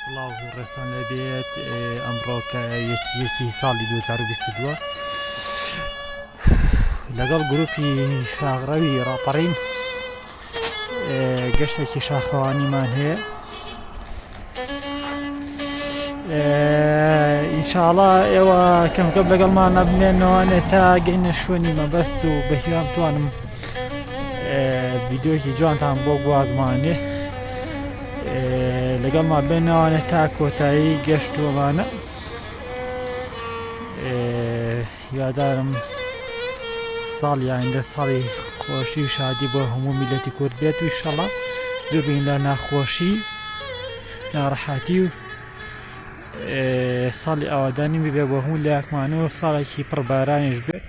سڵاو و ڕێسان لەبێت ئەمڕۆ کە یەکی ساڵی 2022 لەگەڵ گروپی شاغڕەوی ڕاپەڕین گەشتێکی شاخەوانیمان هەیە. ئینشاڵڵا ئێوە کەمکەم لەگەڵمانە بمێنەوەنێ تا گەینە شوێنی مەبەست و بەهیوام توانم ڤیدیۆکی جوانتان بۆ گوازمانێ لەگەڵمان بێنەوانێ تا کۆتایی گەشتوەمانە. یادارم ساڵی ئایندە ساڵی خۆشی و شادی بۆ هەموو میلەتی کورد بێت و ئینشاڵڵا دووربین لە ناخۆشی ناڕەحەتی و ساڵی ئاوادانی ببێ بۆ هەموو لایەکمانەوە ساڵێکی پڕ بارانیش بێت.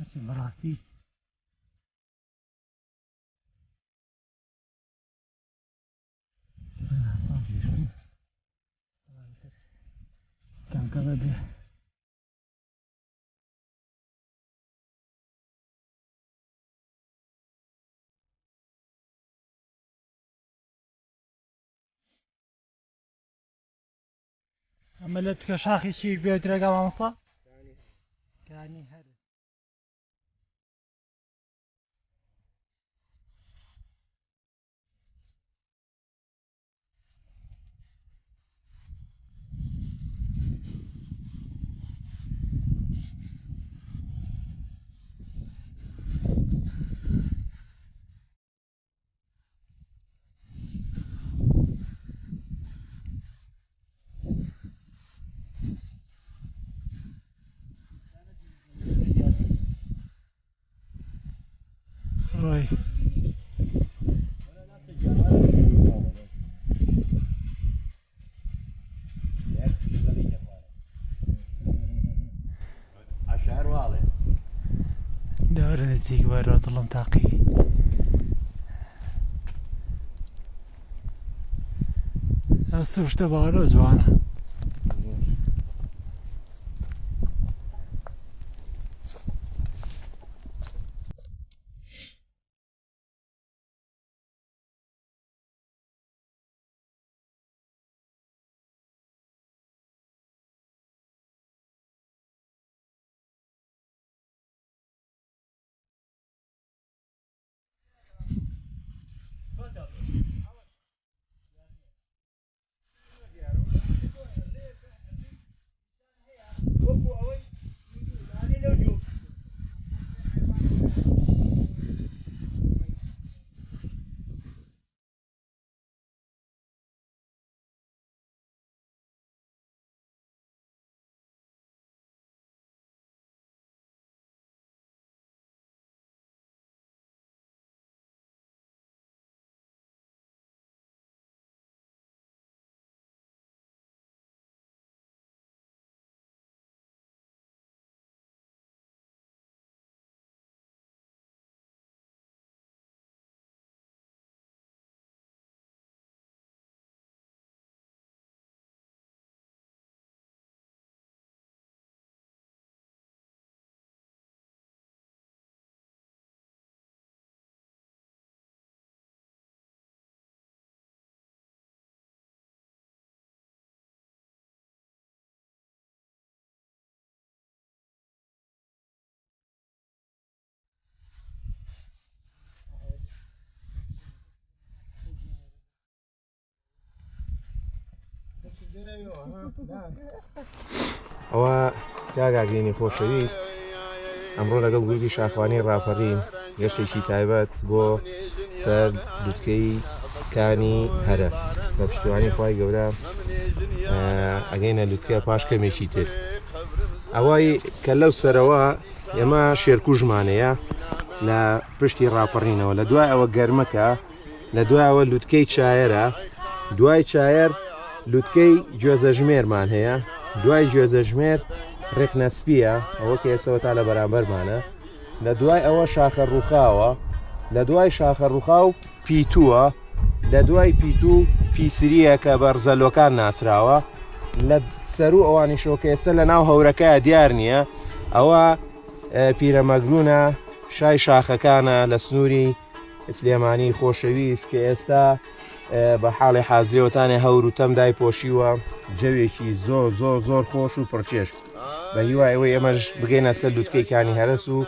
هەرچی بەڕاستی کەمکەمە بێ ئەمە لە توکە شاخی چی بێ درێگا مامۆستا کانی هەر ڕۆی دەورە نزیک بەرەوە دڵم تاقی ئەس شتە باوەڕە جوانە. ئەوە کاگاگرینی خۆشەویست ئەمڕۆ لەگەڵ گروپی شاخوانی ڕاپەڕین گەشتێکی تایبەت بۆ سەر دوتکەی کانی هەرس بە پشتیوانی خوای گەورە ئەگەینە لوتکە پاش کەمێکی تر ئەوەی کە لەو سەرەوە ئێمە شێرکوژمانەیە لە پشتی ڕاپەڕینەوە لە دوای ئەوە گەرمەکە لە دوایەوە لوتکەی چایەرە دوای چایەر لوتکەی گوێزەژمێرمان هەیە دوای گوێزەژمێر ڕێکنەسپیە ئەوە کە ئێسەوە تا لە بەرامبەرمانە لە دوای ئەوە شاخە ڕووخاوە لە دوای شاخە ڕووخاو پیتووە لە دوای پیتوو پیسریە کە بە ڕزەلۆکان ناسراوە لە سەرروو ئەوانی شۆکێستە لە ناو هەورەکە دیار نییە ئەوە پیرەمەگرونە شای شاخەکانە لە سنووری سلێمانی خۆشەویست کە ئێستا بە حاڵی حازرێوەتانی هەور و تەم دای پۆشیوە جەوێکی زۆر زۆر زۆر خۆش و پڕچێش بە هیوای ئەوەی ئێمەش بگەینە سەر لوتکەی کانی هەرس و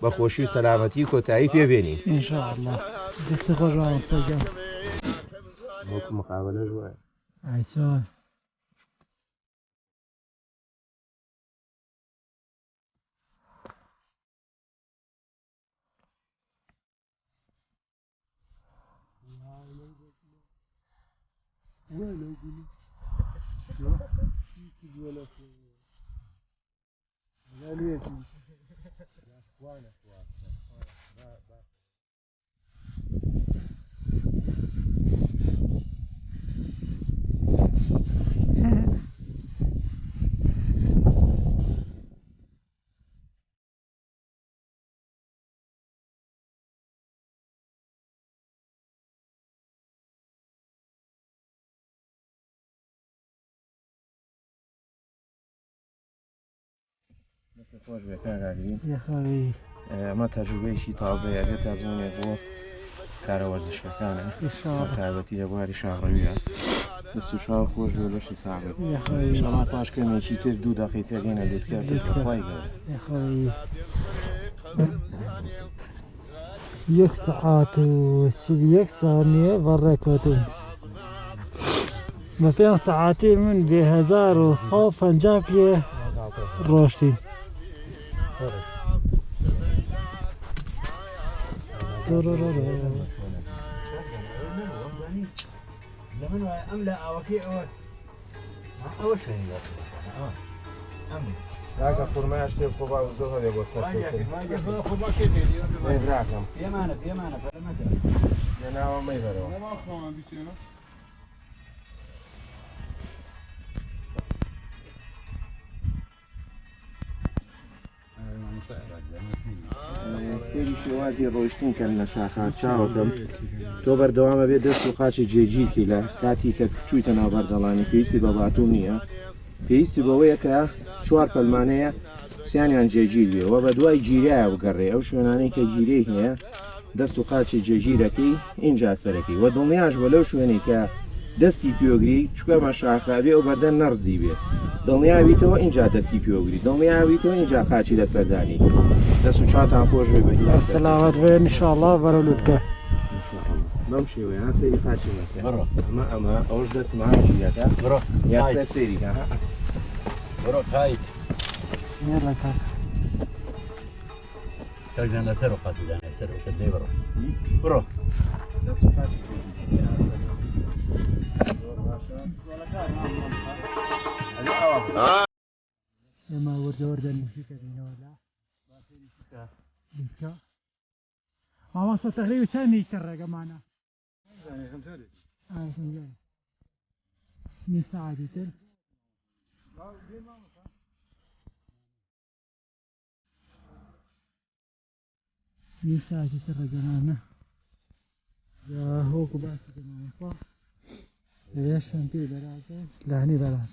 بە خۆشی و سەلامەتی کۆتایی پێبێنی ئینشاءالله دەستی خۆشەوە سەرجەم وەکو مقابلەش وایە ئایچۆن دەستە خۆش بێ کاگاگرین یەخەوی ئەمە تەجروبەیەکی تازەیە ئەگەر تازمونێک بۆ کارە وەرزشەکانە تایبەتی لە بواری شاڕەویە دەست و چاو خۆش بێ بەشی ساغت شەما پاش کەمێکی تر 2 دەقەی تێگەینە لوتکە خۆی گەورە یەخەوی 1 سەعات و 41 ثانیە بەڕێکەوتوون بە 5 سەعاتی من بێ 1150 پێ ڕۆشتین لمن أملا أوكي أول شيء راکە خورمایش پێ خۆبا زۆر هەبێ بۆ سەر راکەم بيمانة فلمكة لەناوە مەی بەرەوە سێری شێوازی ڕۆیشتن کەن لە شاخات چاوەکەم تۆ بەردەوامە بێت دەست و قاچی جێگیرکی لە کاتی کە چوویتە ناو بەردەڵانی پێویستی بە باتوم نییە پێویستی بەوەیە کە 4 پەلمانەیە سییانیان جێگیر بێەوە بە دوای گیرایە بگەڕێ ئەو شوێنانەی کە گیرەی هەیە دەست و قاچی جێگیرەکەی اینجا سەرەکەی وە دڵنیاش بە لەو شوێنی کە دەستی پێوەگری چکەمە شاخابێ ئەو بەردە نەڕزی بێت دڵنیاویتەوە اینجا دەستی پێوەگری دڵنیاویتەوە اینجا قاچی لەسەردانی دەست و چاتان خۆش بێ بە سەلامەت بێ ئینشاءالله بەرە لوتکە بەم شێوەیە سەیری قاچی مەکە ئەمە ئەوش دەستمان گیرەکە یا سەر سێریکە برو خايد نێڕە کاک ترجع نسر وقاتل أنا نسر وشدي برو دەست و قاچی ئێمە وەردە نووشیکەینەوە لا دیکە مامۆستا تەقریبا چەند میتر ڕێگەمانە نیم ساعتی تر نیم ساعتی تر ڕێگەمانە هۆکو باسی مامۆستا لەوێ شەمپێ بەرازە لە هەنی بەراز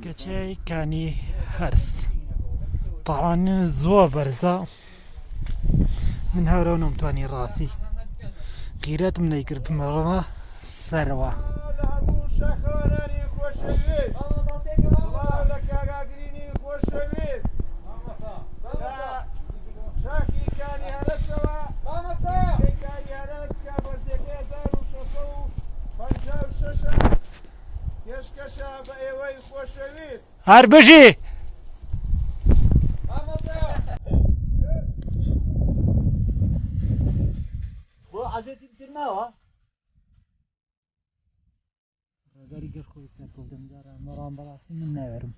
کەچەی کانی هەرس تاوان زۆر بەرزە من هەورە نەمتوانی ڕاستی غیرەتم نەیکرد بمەڕەوە سەرەوە. هەر بژی بۆ عەزێتی تر ناوە ڕێگەری گەر خۆی سەرکەوتم جارە مەڕام بەڕاستی من ناوێرم.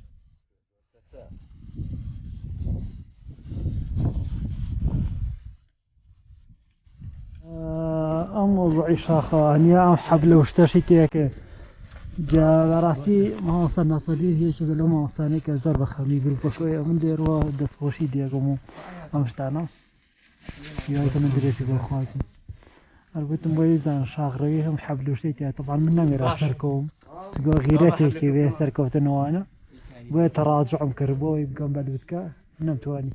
ئەم مۆزوعی شاخەوانیە ئەم حەبلە و شتەشی تێکە جا بەڕاستی مامۆستا ناسەدی یەکێکە لەو مامۆستانەی کە زۆر بە خەمی گروپەکەی من دێرەوە دەستخۆشی دێگەم و ئەم شتانە یاوەتە من درێژی بۆ خوازم هەرگوتم بۆی زان شاخڕەوی هەم حەبل و شتێک تیا طبعاً من نامێرا سەرکەوم چگۆ غیرەتێکی بێ سەرکەوتنەوەوانە بۆیە تەڕاجعم کرد بۆی بگەم بەلووتکە نەمتوانی.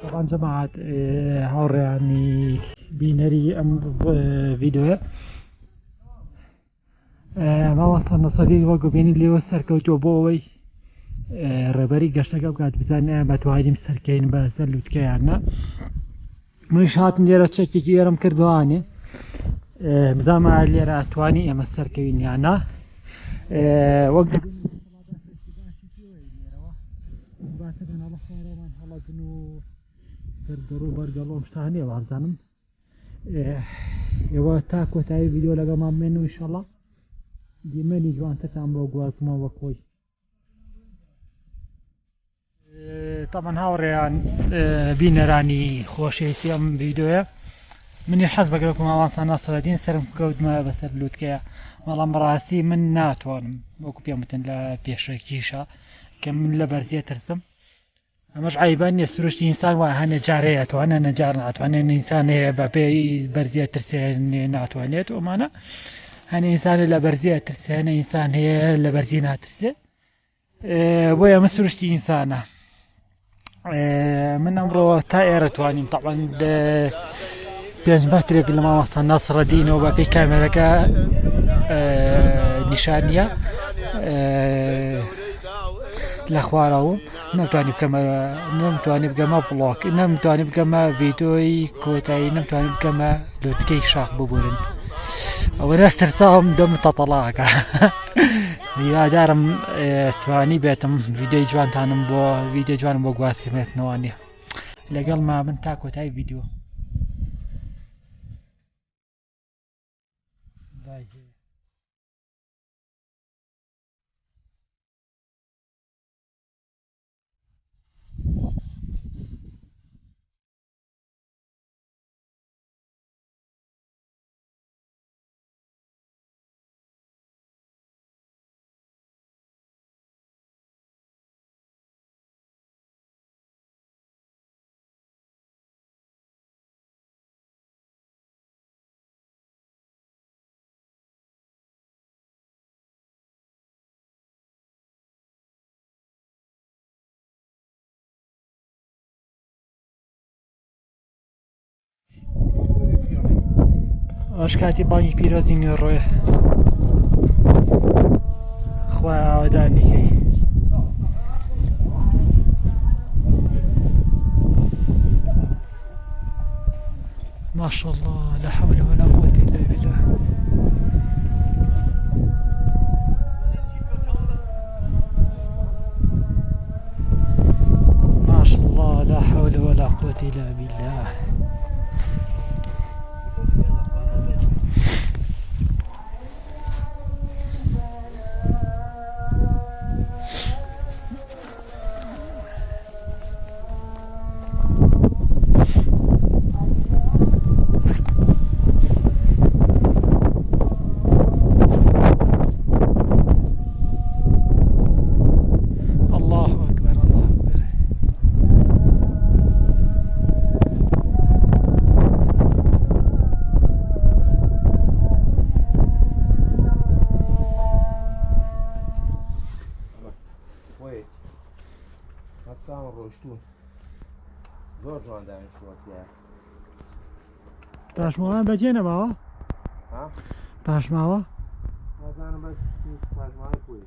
طبعا جماعة هاوڕێیانی بینەری ئەم ڤیدیۆیە مامۆستا نەسەدی وەکو بینی لێوە سەرکەوتووە بۆ ئەوەی ڕێبەری گەشتەکە بکات بزانێ بەتوانیم سەرکەین بەسەر لووتکەیانە. منیش هاتم لێرە چەکێکی ئێرەم کردوانێ بزانمە لێرە ئەتوانی ئێمە سەرکەوین یانە وەک هەڵەگن و سەرگەڕ و بەرگەڵۆم شتانێ وازانم ئێوە تا کۆتایی ڤیدیۆ لەگەڵمان بمێن و ئینشەڵڵا دیمەنی جوانترتان بۆ گوازمەوە خۆی. طبعاً هاوڕێیان بینەرانی خۆشەویستی ئەم ڤیدیۆیە منی حەز بەگەڵکم مامۆستا ناسەدین سەرم کەوتمە بەسەر لووتکەیە بەڵام بەڕاستی من ناتوانم وەکو پێم وتن لە پێشەکیشە کە من لە بەرزیە ترسم. ئەمەش عیبان نیە سروشتی ئینسان وایە هەنێ جارەیە ئەتوانێت نەجار ناتوانێت ئینسان هەیە بە پێی بەرزیە ترسێ ناتوانێت ئەمانە هەنێ ئینسانە لە بەرزیە ترسێ هەنێ ئینسان هەیە لە بەرزی ناترسێ بۆیە ئەمە سروشتی ئینسانە. من ئەمڕۆ تا ئێرە توانیم طبعاً 5 مەترێک لە مامۆستا ناسڕەدینەوە بە پێی کامێرەکە نیشانیە لە خوارەوە نەمتوانی بگەمە بڵۆک نەمتوانی بگەمە ڤیدیۆی کۆتایی نەمتوانی بگەمە لووتکەی شاخ ببورن ئەوە دەسترساوم دەمتە تەڵاکە هیوادارم توانی بێتم ڤیدیۆی جوانتانم بۆ ڤیدیۆ جوانم بۆ گواسیمێتنەوە نیە لەگەڵ ما من تا کۆتایی ڤیدیۆ. ئەش کاتی بانگی پیرۆزی نوێڕۆیە خوای ئاوادانیکەی ما شاء الله لا حول ولا قوة إلا بالله. ما شاء الله لا حول ولا قوة إلا بالله. هەستاوە ڕۆشتوون زۆر جوان دانیشتووەتیە پاشماوان بەجێ نەماوە؟ پاشماوە؟ نازانم بەس پاشماوەی خۆی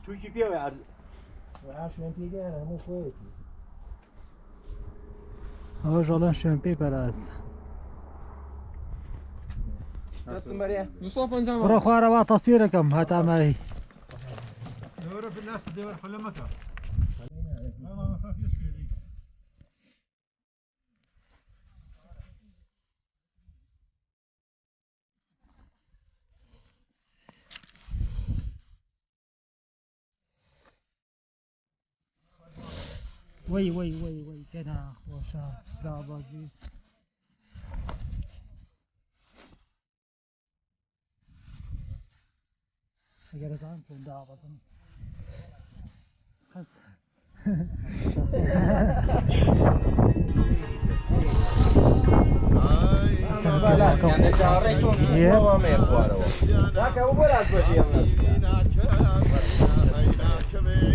تووکی پێوە شوێن پێگەیانە هەموو خۆیەتی ئەوە ژەڵەن شوێن پێی پەراست دەستم بەرێ بڕۆ خوارەوە تەسویرەکەم هاتامایی دورة في الناس دور في مكة وي وي وي وي كنا خوشا دابازي اگر ازان چون دابازم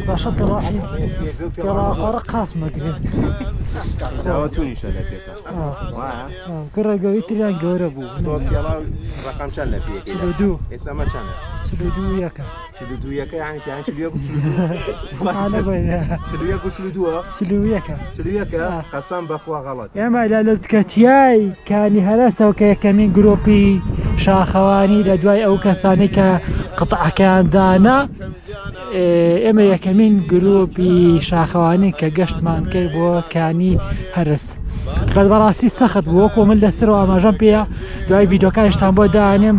باشا تراحي ترى قاسمة كده داوەتونی شە لە پێکە كرة قوي تريان قوربو تۆ پێڵاو ڕقم چەند لە پێکەی چلودو ئێستا چەندە چلودو یەکە چلودو یەکە یانی چلویەک و چلودو أنا بينا چلویەک و چلودووە چلو یەکە چلویەکە قەسەم بەخوا غەڵەت ئێمە لە لوتکەتیای کانی هەرەسەوە کە یەکەمین گرۆپی شاخەوانی لە دوای ئەو کەسانی کە قەتعەکەیان دانا ئێمە یەکەمین گرۆپی شاخەوانی کە گەشتمان کرد بۆ کانی هەرس بەس بەڕاستی سەخت بوو وەکو من لەسەرەوە ئاماژەم پێە دوای ڤیدۆکانیشتان بۆ دانێم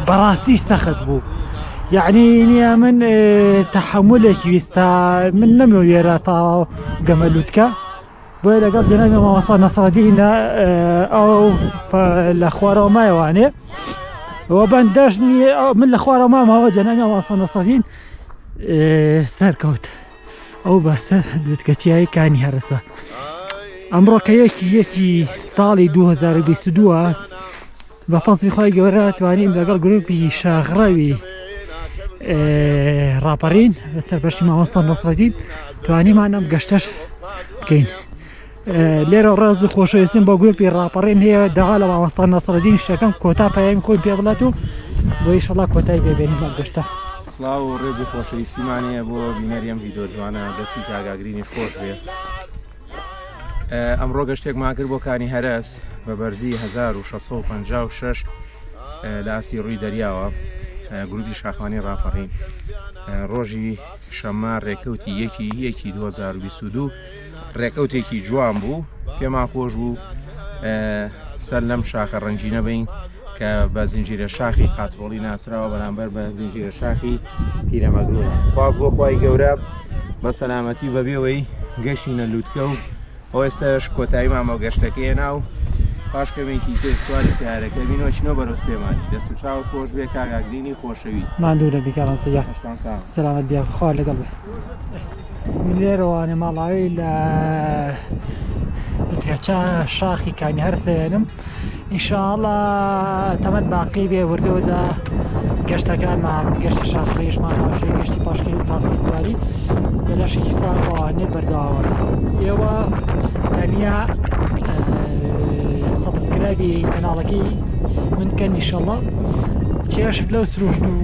بەڕاستی سەخت بوو یعنی نییە من تەحملێکی ویستا من نەمەوێرە تا گەمە لووتکە بۆیە لەگەڵ جەنابی مامۆستا نەسڕەدین ئەو لە خوارەوە مایەوانێ ئەوە بەندەشنی من لە خوارەوە مامەوە جەنابی مامۆستا نەسڕەدین سەرکەوت ئەو بەسە لووتکەچیایی کانی هەرسە ئەمڕۆ کە یەکی ساڵی 2022 بە فەزلی خۆی گەورە توانیم لەگەڵ گروپی شاغڕەوی ڕاپەڕین لەسەر بەشی مامۆستا نەسڕەدین توانیمان ئەم گەشتەش بکەین لێرە ڕێز و خۆشەویستیم بۆ گروپی ڕاپەڕین هەیە داوا لە مامۆستا نەسڕەدین شەکەم کۆتا پەیامی خۆی پێ بڵێت و بۆ ئینشەڵا کۆتای پێبێنین بەم گەشتە سڵاو و ڕێز و خۆشەویستیمانەیە بۆ بینەری ئەم ڤیدۆ جوانە دەستی کاگاگرینیش خۆش بێ ئەمڕۆ گەشتێکمان کرد بۆ کانی هەرس بە بەرزی 1656 لە ئاستی ڕووی دەریاوە گروپی شاخەوانی ڕاپەڕین ڕۆژی شەممە ڕێکەوتی یەکی 2022 ڕێکەوتێکی جوان بوو پێمان خۆش بوو سەر لەم شاخە ڕەنجینە بین کە بە زنجیرە شاخی قاتڕۆڵی ناسراوە بەرامبەر بە زنجیرە شاخی پیرەمەگرۆ سپاس بۆ خوای گەورە بە سەلامەتی بەبێەوەی گەشتینە لووتکە و ئەو ئێستاش کۆتایی مامە گەشتەکەی ناو پاشکەمێکی تێکواری سیارەکە بینەوەچینەوە بەرەو سلێمانی دەست و چاوت خۆش بێ کاگاگرینی خۆشەویست ماندوو لە بیکاران سەجا سەلامەت بیا خوا لەگەڵ بێ من لێرەوانێ ماڵاوی لە لووتکەچە شاخی کانی هەرسێنم ئینشاءڵڵا تەمەەن باقی بێ وردەوەدا گەشتەکانمان گەشتی شاخڕیشمان باشی گەشتی پاشتی تاسکی سواری لە لەشێکی ساڵوانێ بەردەواوە ئێوە تەنیا سەبسکرایبی کەناڵەکەی من کەن ئینشاءڵڵا چێش لەو سروشت و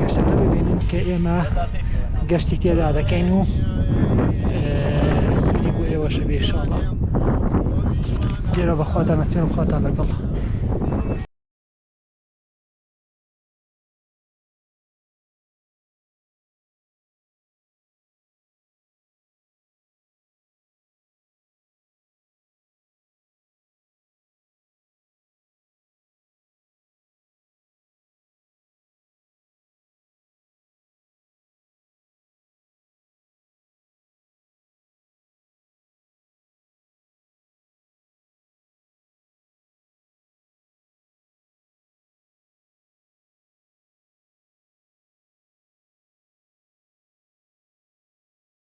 گەشتانە ببینن کە ئێمە گەشتی تێدا دەکەین و سوودی بۆ ئێوەشە بێ ئینشاءڵڵا لێرە بەخواتان ئەسپێرم خواتان لەگەڵ